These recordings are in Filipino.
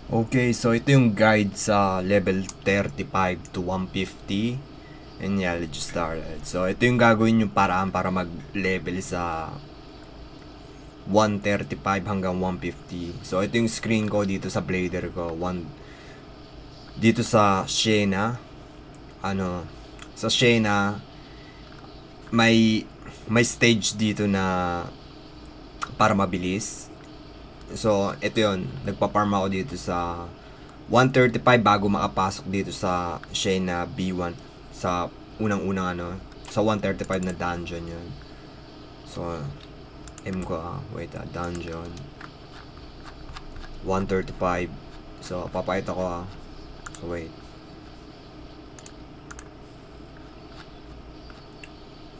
Okay, so ito yung guide sa level 35 to 150. And yeah, let's just start it. So ito yung gagawin yung paraan para mag-level sa 135 hanggang 150. So ito yung screen ko dito sa blader ko. Dito sa Shena, sa Shena, may stage dito na para mabilis. So, ito yon. Nagpa-farm ako dito sa 135 bago makapasok dito sa Shena B1 sa unang-unang sa 135 na dungeon yon. So, M ko dungeon 135. So, papakita ko So, wait.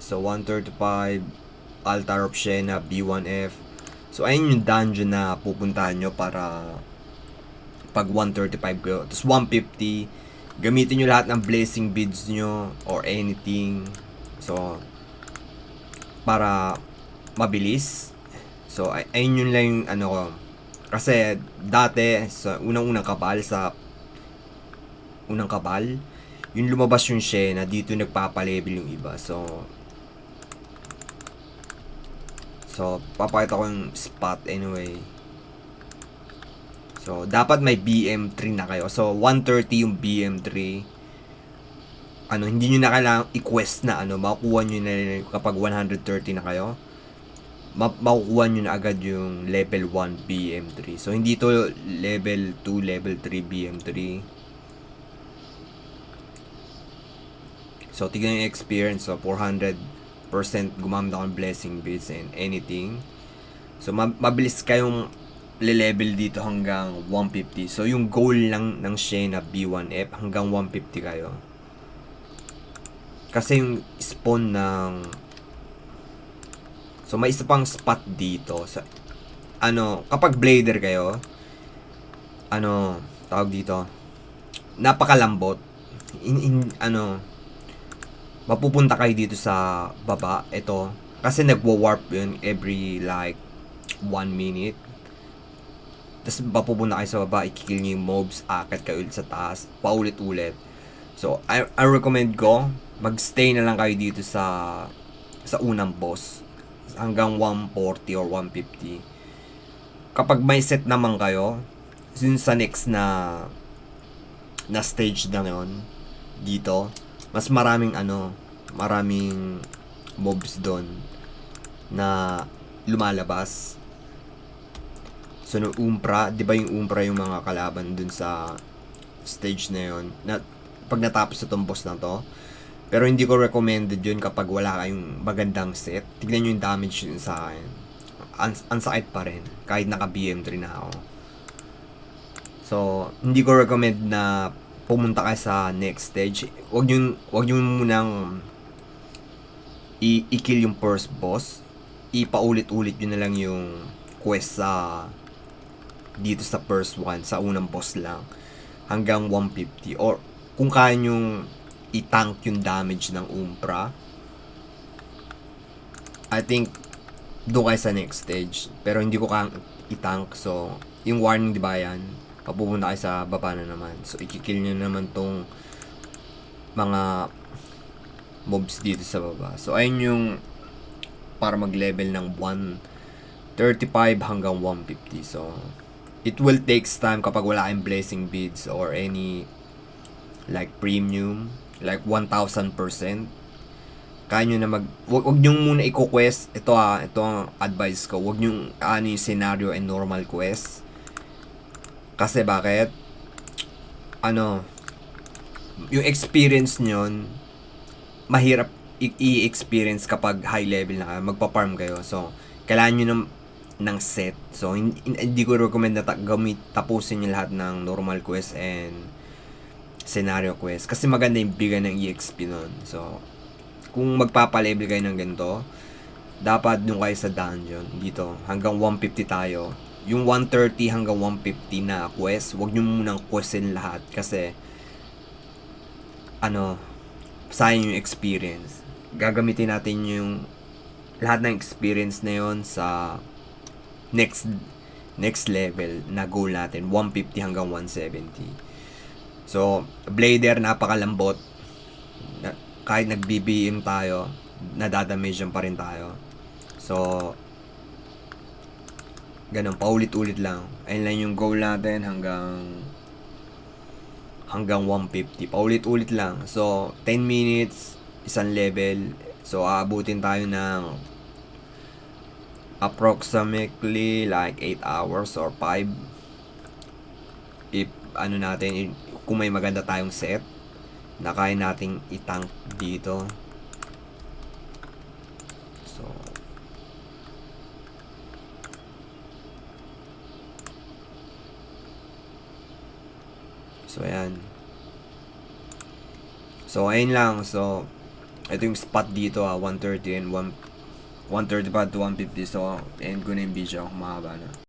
So, 135 Altar of Shena B1F. So, ayun yung dungeon na pupuntahan nyo para pag 135 kayo. Tapos 150, gamitin nyo lahat ng blessing beads nyo or anything. So, para mabilis. So, ayun yun lang yung ko. Kasi, dati, sa unang-unang kabal, yung lumabas yung Shena, dito nagpapalevel yung iba. So, papakita ko yung spot anyway. So, dapat may BM3 na kayo. So, 130 yung BM3. Hindi nyo na kailangang i-quest na makukuha nyo na kapag 130 na kayo. Makukuha nyo na agad yung level 1 BM3. So, hindi to level 2, level 3 BM3. So, tignan yung experience. So, 400% gumamit ako ng blessing beads and anything. So, mabilis kayong le-level dito hanggang 150. So, yung goal lang ng Shena B1F hanggang 150 kayo. Kasi yung spawn ng... So, may isa pang spot dito. Sa, kapag blader kayo, tawag dito, napakalambot. Mapupunta kayo dito sa baba. Ito. Kasi nagwa-warp yun every like 1 minute. Tapos mapupunta kayo sa baba, i-kill nyo yung mobs, akit kayo ulit sa taas, paulit-ulit. So, I recommend ko, magstay na lang kayo dito sa unang boss. Hanggang 140 or 150. Kapag may set naman kayo, yun sa next na stage na yun, dito, mas maraming maraming mobs doon na lumalabas. So, no Umpra, di ba yung Umpra yung mga kalaban dun sa stage na yun, na pag natapos sa tong boss na to. Pero hindi ko recommended yun kapag wala kayong magandang set. Tignan nyo yung damage yun sa akin. Ansakit pa rin, kahit naka BM3 na ako. So, hindi ko recommend na pumunta kayo sa next stage. Wag nyo munang i-kill yung first boss. Ipaulit-ulit nyo na lang yung quest sa dito sa first one, sa unang boss lang. Hanggang 150. Or kung kaya nyong i-tank yung damage ng Umpra, I think doon kayo sa next stage. Pero hindi ko kayang i-tank. So, yung warning, di ba yan? Papupunta kayo sa baba na naman. So, i-kill nyo naman tong mga mobs dito sa baba. So, ayun yung para mag-level ng 135 hanggang 150. So, it will takes time kapag wala kayong blessing beads or any like premium, like 1,000%. Kaya nyo na wag nyo muna i-quest. Ito ang advice ko. Wag nyo yung scenario and normal quest. Kasi bakit? Yung experience nyo, mahirap i-experience kapag high level na kayo, magpa-farm kayo. So, kailangan nyo ng set. So, hindi ko recommend na tapusin nyo lahat ng normal quest and scenario quest. Kasi maganda yung bigay ng EXP nun. So, kung magpapa-level kayo ng ganito, dapat nung kayo sa dungeon dito hanggang 150 tayo. Yung 130 hanggang 150 na quest, wag nyo munang questin lahat kasi sayang yung experience. Gagamitin natin yung lahat ng experience na yon sa next next level na goal natin, 150 hanggang 170. So, Blader, napakalambot. Kahit nag-BBM tayo, nadadamage pa rin tayo. So, ganun, paulit-ulit lang. Ayun lang yung goal natin hanggang 150. Paulit-ulit lang. So, 10 minutes, isang level. So, aabutin tayo ng approximately like 8 hours or 5. If ano natin, kung may maganda tayong set na kaya nating itank dito. So ayan. So ayun lang. So ito yung spot dito 130 and 135 to 150. So end ko na yung video, mahaba na.